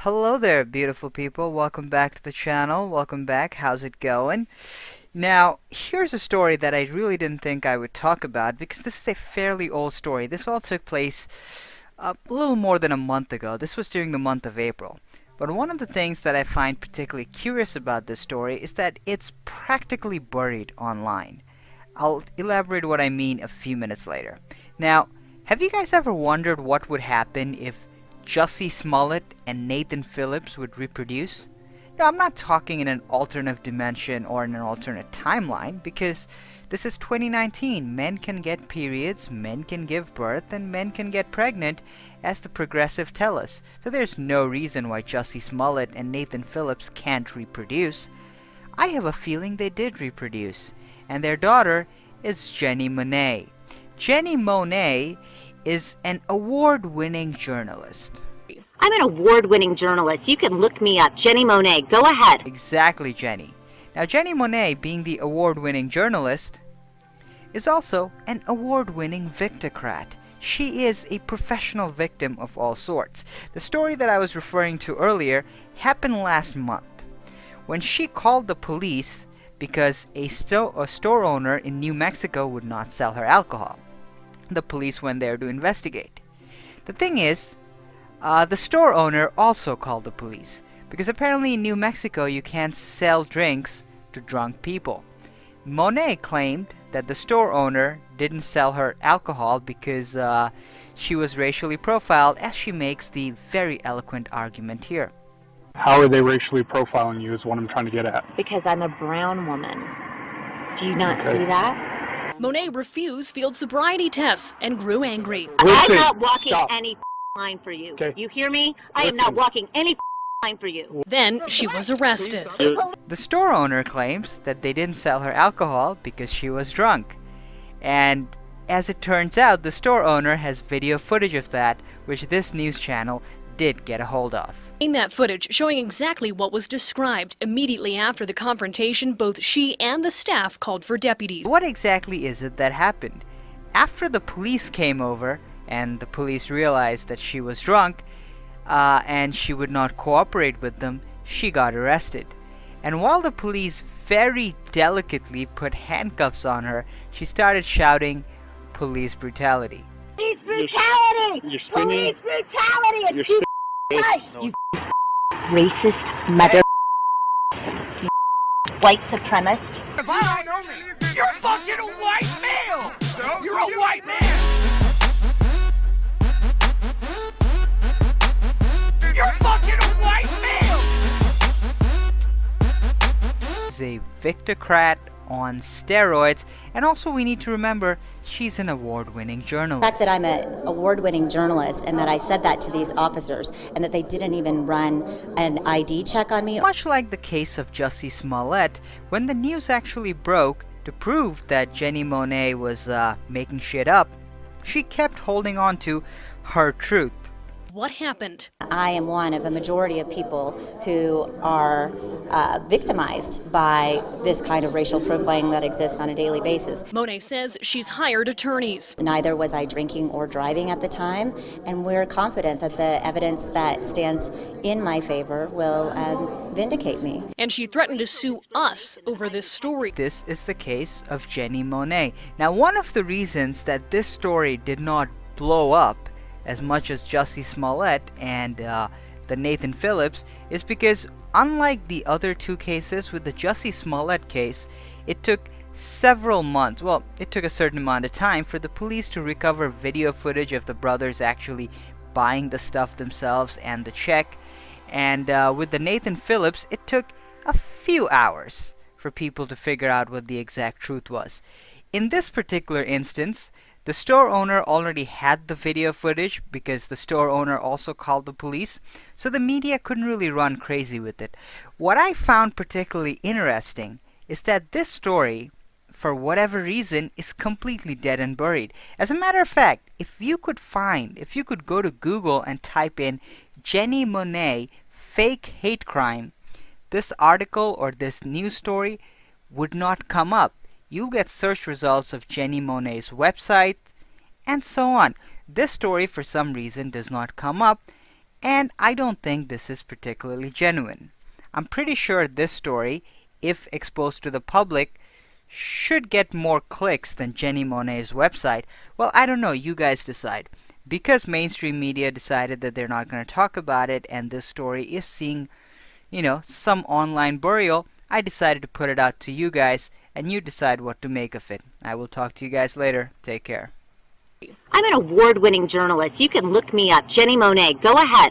Hello there, beautiful people. Welcome back to the channel. Welcome back. How's it going? Now, here's a story that I really didn't think I would talk about because this is a fairly old story. This all took place a little more than a month ago. This was during the month of April. But one of the things that I find particularly curious about this story is that it's practically buried online. I'll elaborate what I mean a few minutes later. Now, have you guys ever wondered what would happen if Jussie Smollett and Nathan Phillips would reproduce? Now, I'm not talking in an alternate dimension or in an alternate timeline, because this is 2019. Men can get periods, men can give birth, and men can get pregnant, as the progressive tell us. So there's no reason why Jussie Smollett and Nathan Phillips can't reproduce. I have a feeling they did reproduce, and their daughter is Jenni Monet. Jenni Monet is an award-winning journalist. I'm an award-winning journalist. You can look me up. Jenni Monet. Go ahead. Exactly, Jenni. Now, Jenni Monet, being the award-winning journalist, is also an award-winning victicrat. She is a professional victim of all sorts. The story that I was referring to earlier happened last month, when she called the police because a store owner in New Mexico would not sell her alcohol. The police went there to investigate. The thing is, the store owner also called the police, because apparently in New Mexico you can't sell drinks to drunk people. Monet claimed that the store owner didn't sell her alcohol because she was racially profiled, as she makes the very eloquent argument here. How are they racially profiling you is what I'm trying to get at. Because I'm a brown woman. Do you not see that? Monet refused field sobriety tests and grew angry. I'm not walking any line for you. Okay. You hear me? I am not walking any line for you. Then she was arrested. The store owner claims that they didn't sell her alcohol because she was drunk. And as it turns out, the store owner has video footage of that, which this news channel did get a hold of. In that footage showing exactly what was described, immediately after the confrontation, both she and the staff called for deputies. What exactly is it that happened? After the police came over and the police realized that she was drunk and she would not cooperate with them, she got arrested. And while the police very delicately put handcuffs on her, she started shouting police brutality. Police brutality! You're spinning. Police brutality! You're It's you racist mother, you white supremacist. You're fucking a white male! You're a white man! You're fucking a white male! She's a victicrat on steroids, and also we need to remember she's an award-winning journalist. The fact that I'm an award-winning journalist and that I said that to these officers and that they didn't even run an ID check on me. Much like the case of Jussie Smollett, when the news actually broke to prove that Jenni Monet was making shit up, she kept holding on to her truth. What happened? I am one of a majority of people who are victimized by this kind of racial profiling that exists on a daily basis. Monet says she's hired attorneys. Neither was I drinking or driving at the time, and we're confident that the evidence that stands in my favor will vindicate me. And she threatened to sue us over this story. This is the case of Jenni Monet. Now, one of the reasons that this story did not blow up as much as Jussie Smollett and the Nathan Phillips is because, unlike the other two cases, with the Jussie Smollett case, it took several months, well, it took a certain amount of time for the police to recover video footage of the brothers actually buying the stuff themselves and the check. And with the Nathan Phillips, it took a few hours for people to figure out what the exact truth was. In this particular instance, the store owner already had the video footage because the store owner also called the police, so the media couldn't really run crazy with it. What I found particularly interesting is that this story, for whatever reason, is completely dead and buried. As a matter of fact, if you could go to Google and type in Jenni Monet fake hate crime, this article or this news story would not come up. You'll get search results of Jenni Monet's website and so on. This story for some reason does not come up, and I don't think this is particularly genuine. I'm pretty sure this story, if exposed to the public, should get more clicks than Jenni Monet's website. Well, I don't know, you guys decide. Because mainstream media decided that they're not going to talk about it and this story is seeing, some online burial, I decided to put it out to you guys and you decide what to make of it. I will talk to you guys later. Take care. I'm an award-winning journalist. You can look me up. Jenni Monet. Go ahead.